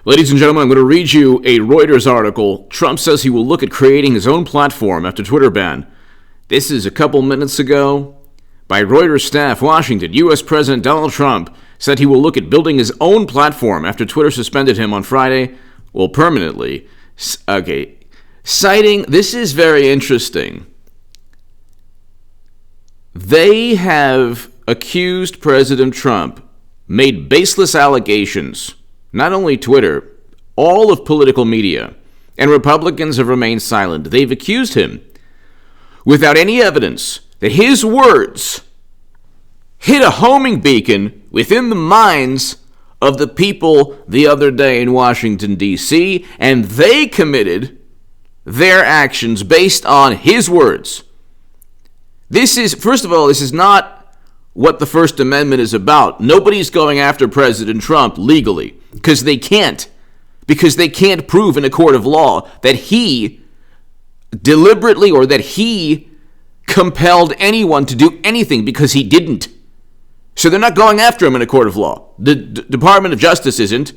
Ladies and gentlemen, I'm going to read you a Reuters article. Trump says he will look at creating his own platform after Twitter ban. This is a couple minutes ago. By Reuters staff, Washington, U.S. President Donald Trump said he will look at building his own platform after Twitter suspended him on Friday, well, permanently. Okay, citing, this is very interesting. They have accused President Trump, made baseless allegations, not only Twitter, all of political media, and Republicans have remained silent. They've accused him, without any evidence, that his words hit a homing beacon within the minds of the people the other day in Washington, D.C., and they committed their actions based on his words. This is, first of all, this is not what the First Amendment is about. Nobody's going after President Trump legally, because they can't. Because they can't prove in a court of law that he deliberately or that he compelled anyone to do anything, because he didn't. So they're not going after him in a court of law. The Department of Justice isn't.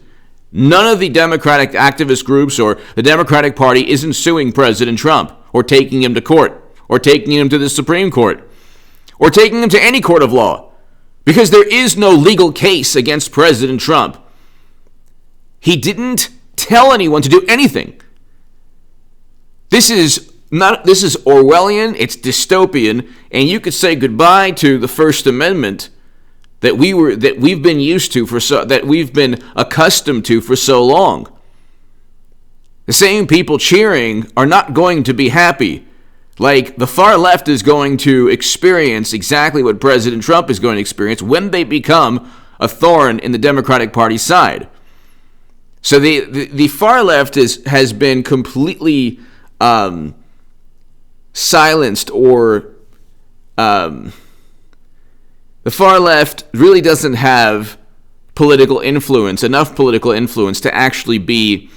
None of the Democratic activist groups or the Democratic Party isn't suing President Trump or taking him to court or taking him to the Supreme Court or taking him to any court of law, because there is no legal case against President Trump. He didn't tell anyone to do anything. This is Orwellian, it's dystopian, and you could say goodbye to the First Amendment that we've been used to that we've been accustomed to for so long. The same people cheering are not going to be happy. Like, the far left is going to experience exactly what President Trump is going to experience when they become a thorn in the Democratic Party's side. So the far left has been completely silenced, or the far left really doesn't have enough political influence to actually be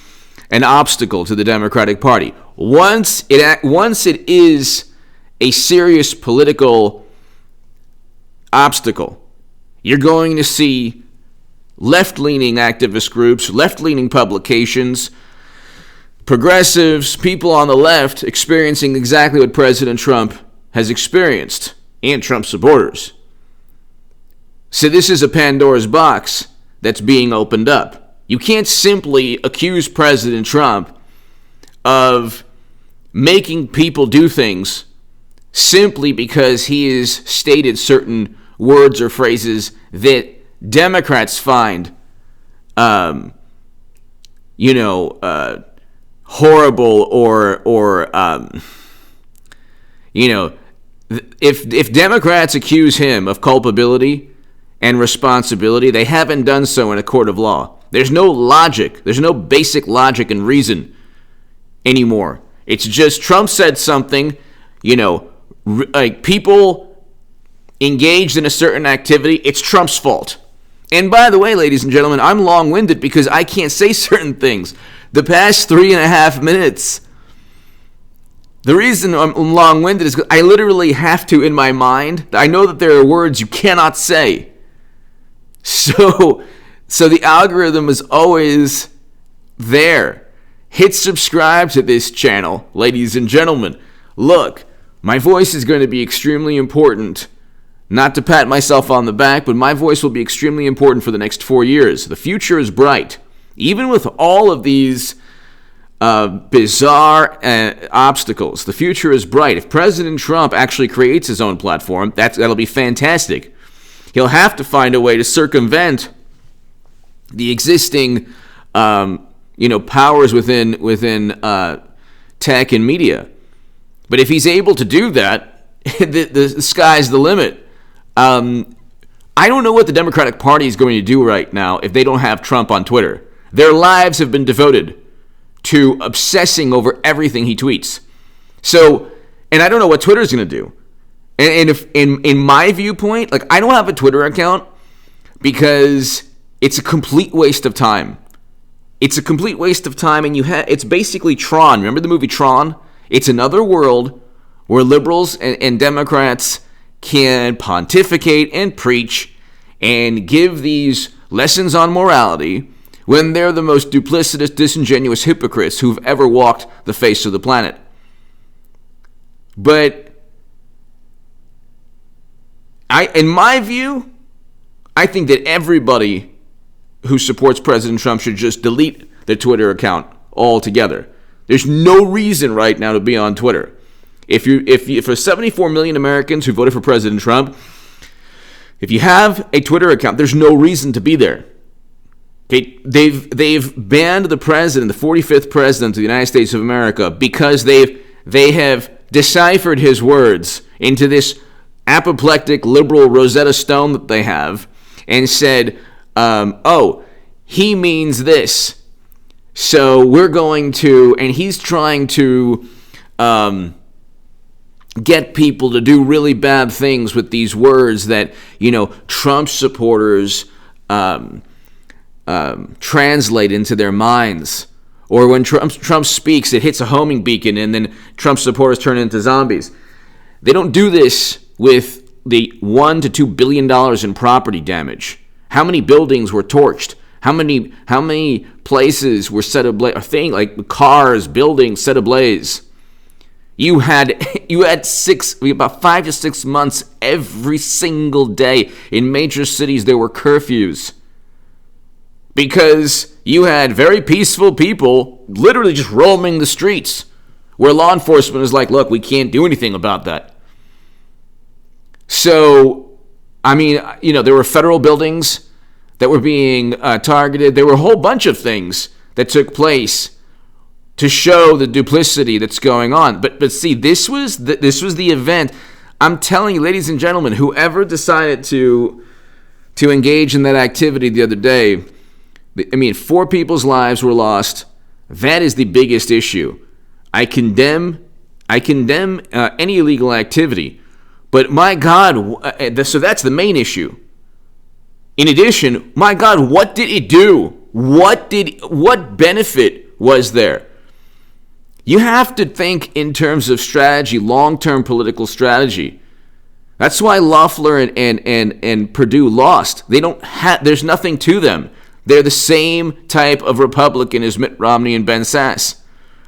an obstacle to the Democratic Party. Once it is a serious political obstacle, you're going to see left-leaning activist groups, left-leaning publications, progressives, people on the left experiencing exactly what President Trump has experienced, and Trump supporters. So this is a Pandora's box that's being opened up. You can't simply accuse President Trump of making people do things simply because he has stated certain words or phrases that Democrats find, horrible, or if Democrats accuse him of culpability and responsibility, they haven't done so in a court of law. There's no logic. There's no basic logic and reason anymore. It's just Trump said something, like people engaged in a certain activity, it's Trump's fault. And by the way, ladies and gentlemen, I'm long-winded because I can't say certain things. The past 3.5 minutes, the reason I'm long-winded is because I literally have to, in my mind, I know that there are words you cannot say. So the algorithm is always there. Hit subscribe to this channel, ladies and gentlemen. Look, my voice is going to be extremely important. Not to pat myself on the back, but my voice will be extremely important for the next 4 years. The future is bright. Even with all of these bizarre obstacles, the future is bright. If President Trump actually creates his own platform, that'll be fantastic. He'll have to find a way to circumvent the existing, powers within tech and media. But if he's able to do that, the sky's the limit. I don't know what the Democratic Party is going to do right now if they don't have Trump on Twitter. Their lives have been devoted to obsessing over everything he tweets. So, and I don't know what Twitter is going to do. And if in my viewpoint, like, I don't have a Twitter account because it's a complete waste of time. It's a complete waste of time, and it's basically Tron. Remember the movie Tron? It's another world where liberals and Democrats can pontificate and preach and give these lessons on morality when they're the most duplicitous, disingenuous hypocrites who've ever walked the face of the planet. But in my view, I think that everybody who supports President Trump should just delete their Twitter account altogether. There's no reason right now to be on Twitter. If for 74 million Americans who voted for President Trump, if you have a Twitter account, there's no reason to be there. Okay, they've banned the president, the 45th president of the United States of America, because they have deciphered his words into this apoplectic liberal Rosetta Stone that they have, and said, "Oh, he means this, so we're going to," and he's trying to get people to do really bad things with these words that, Trump supporters translate into their minds. Or when Trump speaks, it hits a homing beacon, and then Trump supporters turn into zombies. They don't do this with the $1 to $2 billion in property damage. How many buildings were torched? How many places were set ablaze? A thing like cars, buildings set ablaze. You had about 5 to 6 months every single day in major cities. There were curfews because you had very peaceful people literally just roaming the streets, where law enforcement is like, "Look, we can't do anything about that." So, there were federal buildings that were being targeted. There were a whole bunch of things that took place to show the duplicity that's going on. But see, this was the event. I'm telling you, ladies and gentlemen, whoever decided to engage in that activity the other day, 4 people's lives were lost. That is the biggest issue. I condemn any illegal activity. But my God, so that's the main issue. In addition, my God, what did it do? What benefit was there? You have to think in terms of strategy, long-term political strategy. That's why Loeffler and Perdue lost. There's nothing to them. They're the same type of Republican as Mitt Romney and Ben Sasse.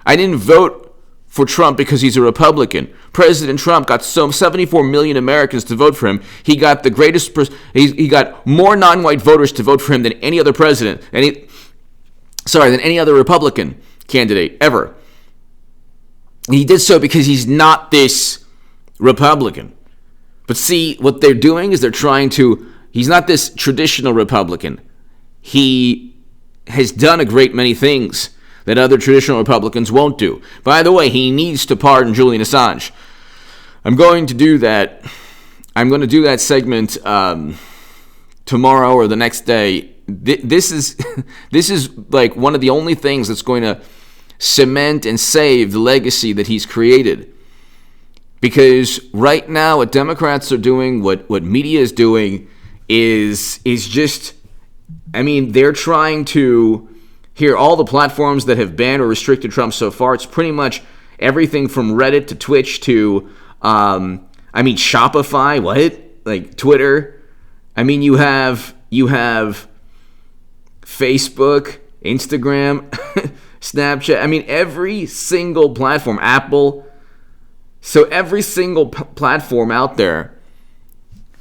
I didn't vote for Trump because he's a Republican. President Trump got 74 million Americans to vote for him. He got the greatest. He got more non-white voters to vote for him than any other president, than any other Republican candidate ever. He did so because he's not this Republican. But see, what they're doing is he's not this traditional Republican. He has done a great many things that other traditional Republicans won't do. By the way, he needs to pardon Julian Assange. I'm going to do that. I'm going to do that segment tomorrow or the next day. This is like one of the only things that's going to cement and save the legacy that he's created. Because right now, what Democrats are doing, what media is doing, is just, they're trying to hear all the platforms that have banned or restricted Trump so far. It's pretty much everything from Reddit to Twitch to, Shopify, like Twitter. You have Facebook, Instagram, Snapchat. Every single platform, Apple. So every single platform out there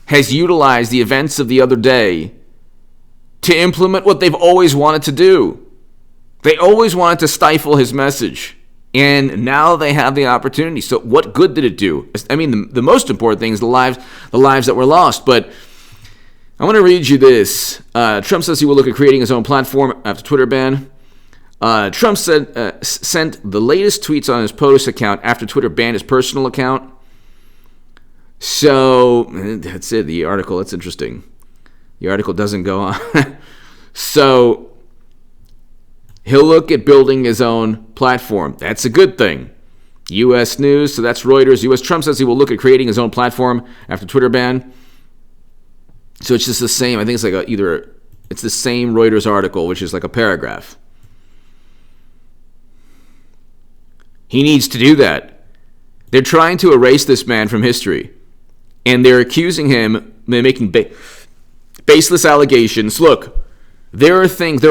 has utilized the events of the other day to implement what they've always wanted to do. They always wanted to stifle his message, and now they have the opportunity. So what good did it do? The most important thing is the lives that were lost. But I want to read you this. Trump says he will look at creating his own platform after Twitter ban. Trump sent the latest tweets on his Post account after Twitter banned his personal account. So that's it. The article, that's interesting. The article doesn't go on. So he'll look at building his own platform. That's a good thing. U.S. News, so that's Reuters. U.S. Trump says he will look at creating his own platform after Twitter ban. So it's just the same. I think it's like it's the same Reuters article, which is like a paragraph. He needs to do that. They're trying to erase this man from history. And they're accusing him of making baseless allegations. Look, There are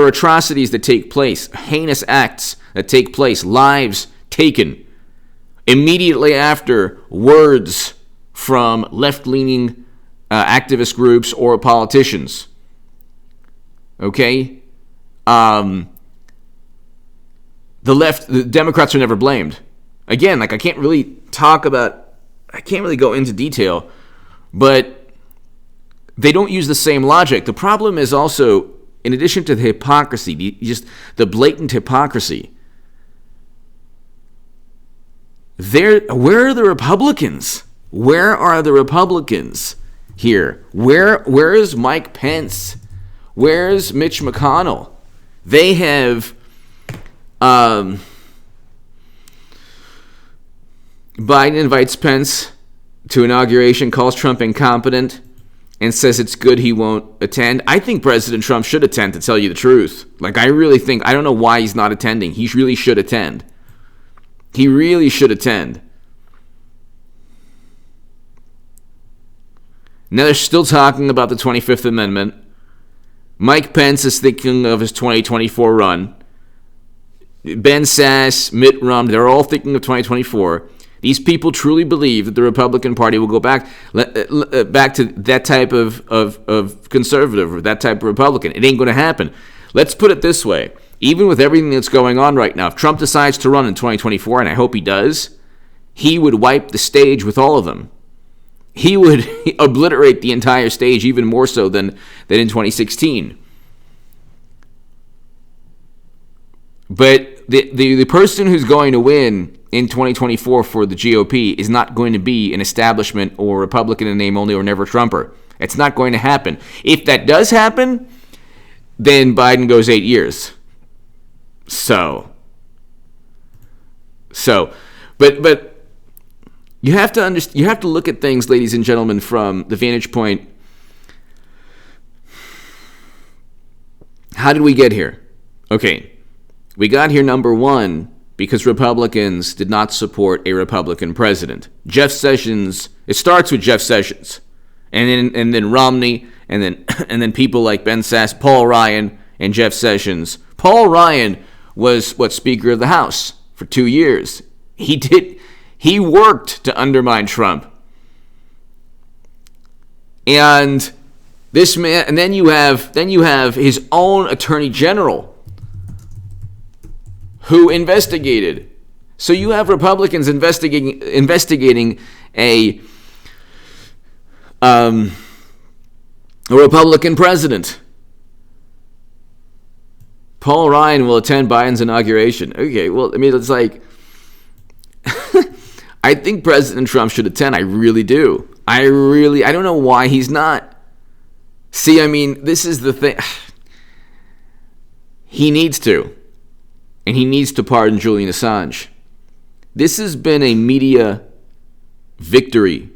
atrocities that take place, heinous acts that take place, lives taken immediately after words from left-leaning activist groups or politicians. Okay? The Democrats are never blamed. Again, like I can't really go into detail, but they don't use the same logic. The problem is also, in addition to the hypocrisy, just the blatant hypocrisy, where are the Republicans? Where are the Republicans here? Where is Mike Pence? Where's Mitch McConnell? They have Biden invites Pence to inauguration, calls Trump incompetent, and says it's good he won't attend. I think President Trump should attend, to tell you the truth. Like, I don't know why he's not attending. He really should attend. He really should attend. Now they're still talking about the 25th Amendment. Mike Pence is thinking of his 2024 run. Ben Sasse, Mitt Romney, they're all thinking of 2024. These people truly believe that the Republican Party will go back to that type of conservative, or that type of Republican. It ain't going to happen. Let's put it this way. Even with everything that's going on right now, if Trump decides to run in 2024, and I hope he does, he would wipe the stage with all of them. He would obliterate the entire stage even more so than in 2016. But the person who's going to win in 2024 for the GOP is not going to be an establishment or Republican in name only or never Trumper. It's not going to happen. If that does happen, then Biden goes 8 years. But you have to you have to look at things, ladies and gentlemen, from the vantage point. How did we get here? Okay, we got here, number one, because Republicans did not support a Republican president. Jeff Sessions. It starts with Jeff Sessions, and then Romney, and then people like Ben Sasse, Paul Ryan, and Jeff Sessions. Paul Ryan was Speaker of the House for 2 years. He worked to undermine Trump. And this man, and then you have his own Attorney General who investigated. So you have Republicans investigating a Republican president. Paul Ryan will attend Biden's inauguration. Okay, well, I mean, it's like, I think President Trump should attend. I really do. I don't know why he's not. See, I mean, this is the thing. He needs to. And he needs to pardon Julian Assange. This has been a media victory.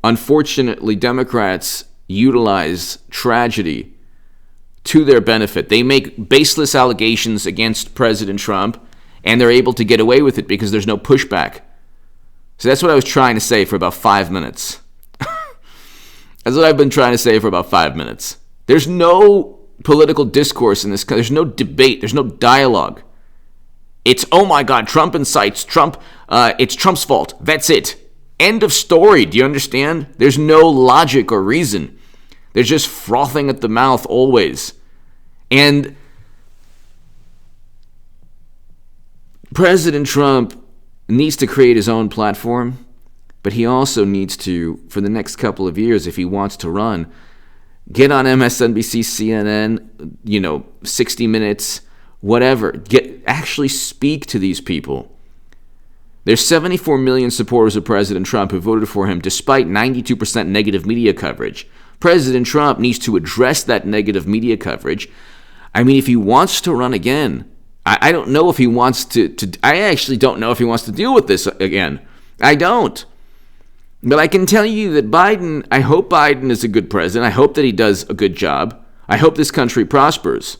Unfortunately, Democrats utilize tragedy to their benefit. They make baseless allegations against President Trump, and they're able to get away with it because there's no pushback. So that's what I was trying to say for about 5 minutes. That's what I've been trying to say for about 5 minutes. There's no political discourse in this country. There's no debate. There's no dialogue. It's, oh my God, Trump incites Trump. It's Trump's fault. That's it. End of story. Do you understand? There's no logic or reason. They're just frothing at the mouth always. And President Trump needs to create his own platform, but he also needs to, for the next couple of years, if he wants to run, get on MSNBC, CNN, 60 Minutes, whatever. Actually speak to these people. There's 74 million supporters of President Trump who voted for him despite 92% negative media coverage. President Trump needs to address that negative media coverage. I mean, if he wants to run again, I don't know if he wants to. I actually don't know if he wants to deal with this again. I don't. But I can tell you that I hope Biden is a good president. I hope that he does a good job. I hope this country prospers.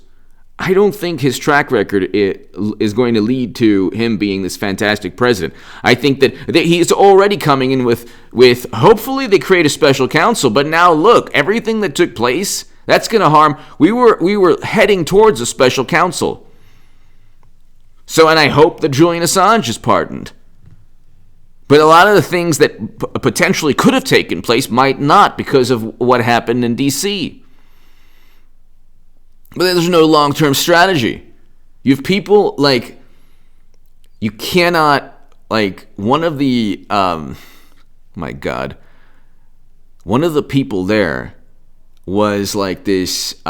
I don't think his track record is going to lead to him being this fantastic president. I think that he's already coming in with hopefully they create a special counsel. But now look, everything that took place That's going to harm. We were heading towards a special counsel. So, and I hope that Julian Assange is pardoned. But a lot of the things that potentially could have taken place might not because of what happened in D.C. But there's no long-term strategy. You have people like, you cannot, like, one of the, my God, one of the people there was like this,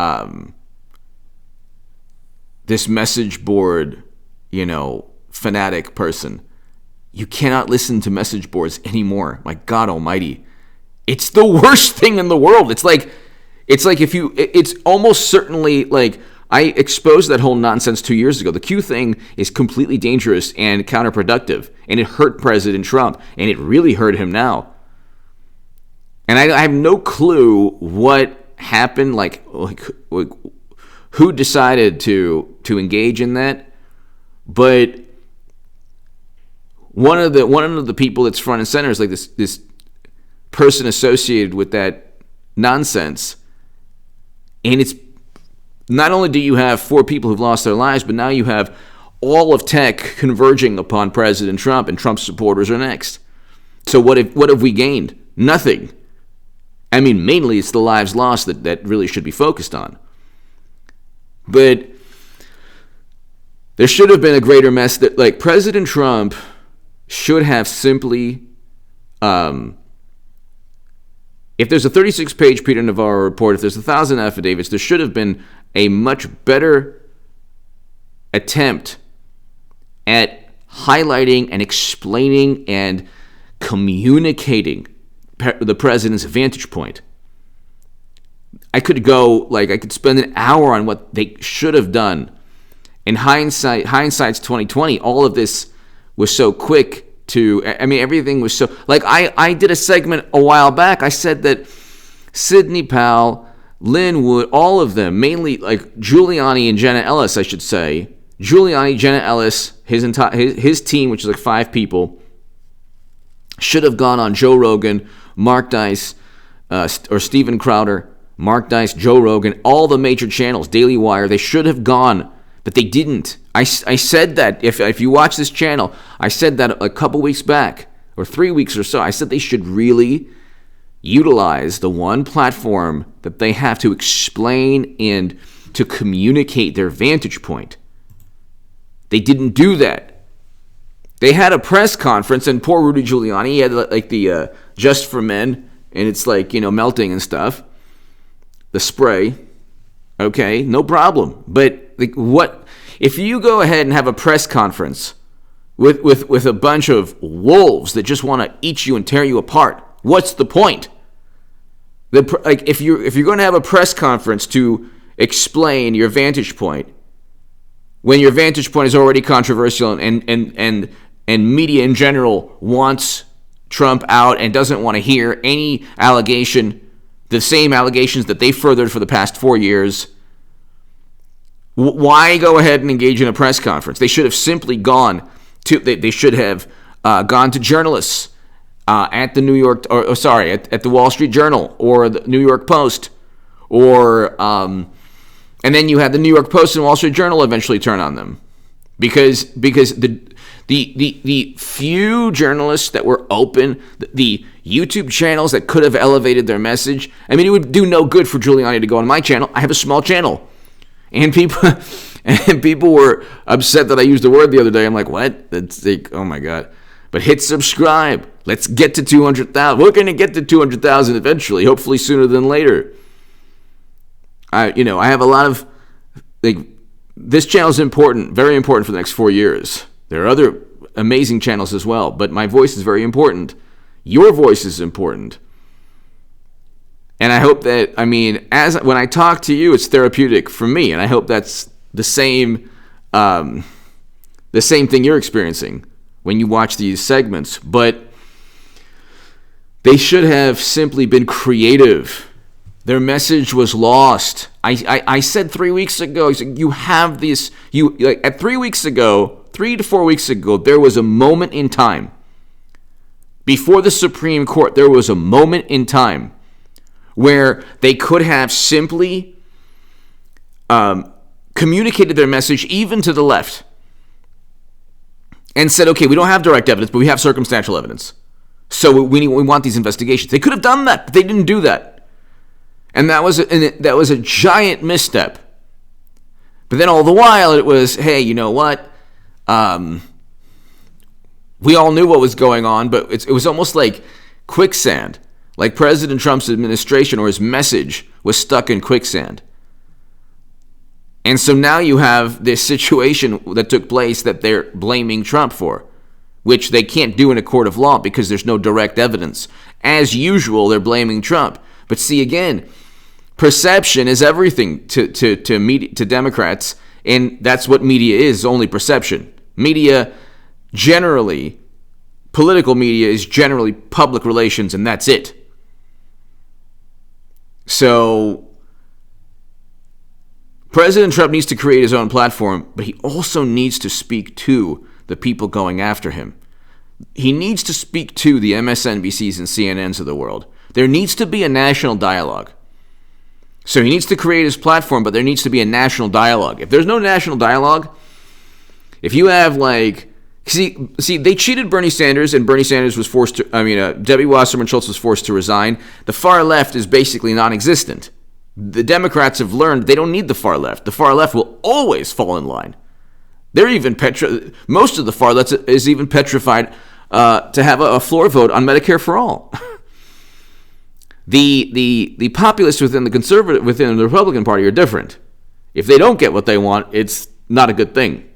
this message board, fanatic person. You cannot listen to message boards anymore. My God Almighty, it's the worst thing in the world. It's like it's almost certainly like I exposed that whole nonsense 2 years ago. The Q thing is completely dangerous and counterproductive, and it hurt President Trump, and it really hurt him now. And I have no clue what happened, like who decided to engage in that, but one of the people that's front and center is like this person associated with that nonsense. And it's not only do you have 4 people who've lost their lives, but now you have all of tech converging upon President Trump, and Trump's supporters are next. So what have we gained? Nothing. I mean, mainly it's the lives lost that really should be focused on. But there should have been a greater mess that, like, President Trump should have simply, if there's a 36-page Peter Navarro report, if there's 1,000 affidavits, there should have been a much better attempt at highlighting and explaining and communicating the president's vantage point. I could spend an hour on what they should have done. In hindsight's 2020, all of this was so quick everything was so, like, I did a segment a while back. I said that Sidney Powell, Lin Wood, all of them, mainly like Giuliani and Jenna Ellis, I should say. Giuliani, Jenna Ellis, his team, which is like 5 people, should have gone on Joe Rogan, Mark Dice, or Steven Crowder, Mark Dice, Joe Rogan, all the major channels, Daily Wire. They should have gone, but they didn't. I said that, if you watch this channel, I said that a couple weeks back, or 3 weeks or so. I said they should really utilize the one platform that they have to explain and to communicate their vantage point. They didn't do that. They had a press conference, and poor Rudy Giuliani, he had like the Just for Men, and it's like, melting and stuff. The spray. Okay, no problem. But like, what if you go ahead and have a press conference with a bunch of wolves that just want to eat you and tear you apart? What's the point? If you're going to have a press conference to explain your vantage point, when your vantage point is already controversial and media in general wants Trump out and doesn't want to hear any allegation, the same allegations that they furthered for the past 4 years, why go ahead and engage in a press conference? They should have simply gone to. They should have gone to journalists at the at the Wall Street Journal or the New York Post, or and then you had the New York Post and Wall Street Journal eventually turn on them, because the few journalists that were open, the YouTube channels that could have elevated their message. I mean, it would do no good for Giuliani to go on my channel. I have a small channel. And people were upset that I used the word the other day. I'm like, what? That's like, oh my God. But hit subscribe. Let's get to 200,000. We're going to get to 200,000 eventually, hopefully sooner than later. I have a lot of, this channel is important, very important for the next 4 years. There are other amazing channels as well, but my voice is very important. Your voice is important. And I hope that, when I talk to you, it's therapeutic for me, and I hope that's the same thing you're experiencing when you watch these segments. But they should have simply been creative. Their message was lost. I said 3 weeks ago, you have this, at 3 weeks ago, 3 to 4 weeks ago, there was a moment in time. Before the Supreme Court, there was a moment in time where they could have simply communicated their message even to the left and said, okay, we don't have direct evidence, but we have circumstantial evidence. So we want these investigations. They could have done that, but they didn't do that. And that was a giant misstep. But then all the while it was, hey, you know what? We all knew what was going on, but it was almost like quicksand. Like President Trump's administration or his message was stuck in quicksand. And so now you have this situation that took place that they're blaming Trump for, which they can't do in a court of law because there's no direct evidence. As usual, they're blaming Trump. But see, again, perception is everything to media, to Democrats, and that's what media is, only perception. Media generally, political media is generally public relations, and that's it. So President Trump needs to create his own platform, but he also needs to speak to the people going after him. He needs to speak to the MSNBCs and CNNs of the world. There needs to be a national dialogue. So he needs to create his platform, but there needs to be a national dialogue. If there's no national dialogue, if you have see, they cheated Bernie Sanders, and Bernie Sanders was forced to, Debbie Wasserman Schultz was forced to resign. The far left is basically non-existent. The Democrats have learned they don't need the far left. The far left will always fall in line. They're even most of the far left is even petrified to have a floor vote on Medicare for all. The populists within the Republican Party are different. If they don't get what they want, it's not a good thing.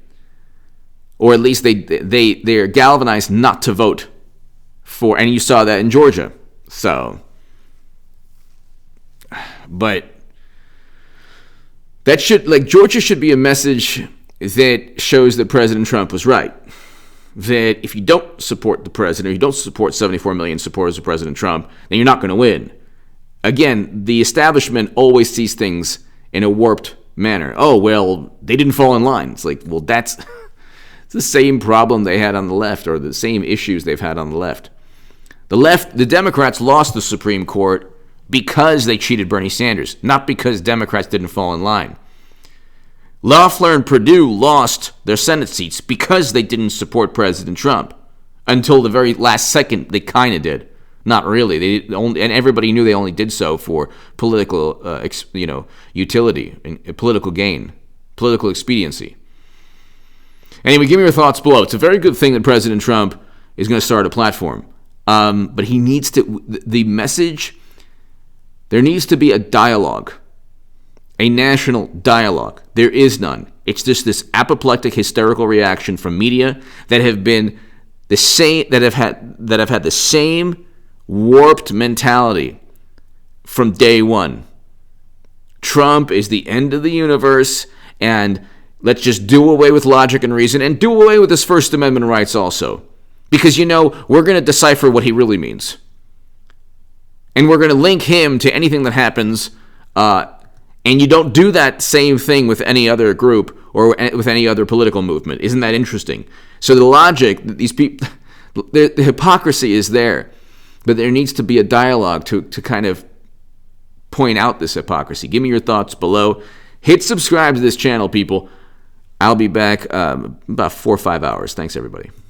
Or at least they are galvanized not to vote for, and you saw that in Georgia. So, but that Georgia should be a message that shows that President Trump was right. That if you don't support the president, or you don't support 74 million supporters of President Trump, then you're not going to win. Again, the establishment always sees things in a warped manner. Oh, well, they didn't fall in line. It's like, well, that's it's the same problem they had on the left, or the same issues they've had on the left. The Democrats lost the Supreme Court because they cheated Bernie Sanders, not because Democrats didn't fall in line. Loeffler and Perdue lost their Senate seats because they didn't support President Trump. Until the very last second, they kind of did. Not really. And everybody knew they only did so for political, utility and political gain, political expediency. Anyway, give me your thoughts below. It's a very good thing that President Trump is going to start a platform, but he needs to. The message. There needs to be a dialogue, a national dialogue. There is none. It's just this apoplectic, hysterical reaction from media that have been the same, that have had the same warped mentality from day one. Trump is the end of the universe, and let's just do away with logic and reason, and do away with his First Amendment rights also, because we're going to decipher what he really means. And we're going to link him to anything that happens, and you don't do that same thing with any other group or with any other political movement. Isn't that interesting? So the logic, these people, the hypocrisy is there, but there needs to be a dialogue to kind of point out this hypocrisy. Give me your thoughts below. Hit subscribe to this channel, people. I'll be back about 4 or 5 hours. Thanks, everybody.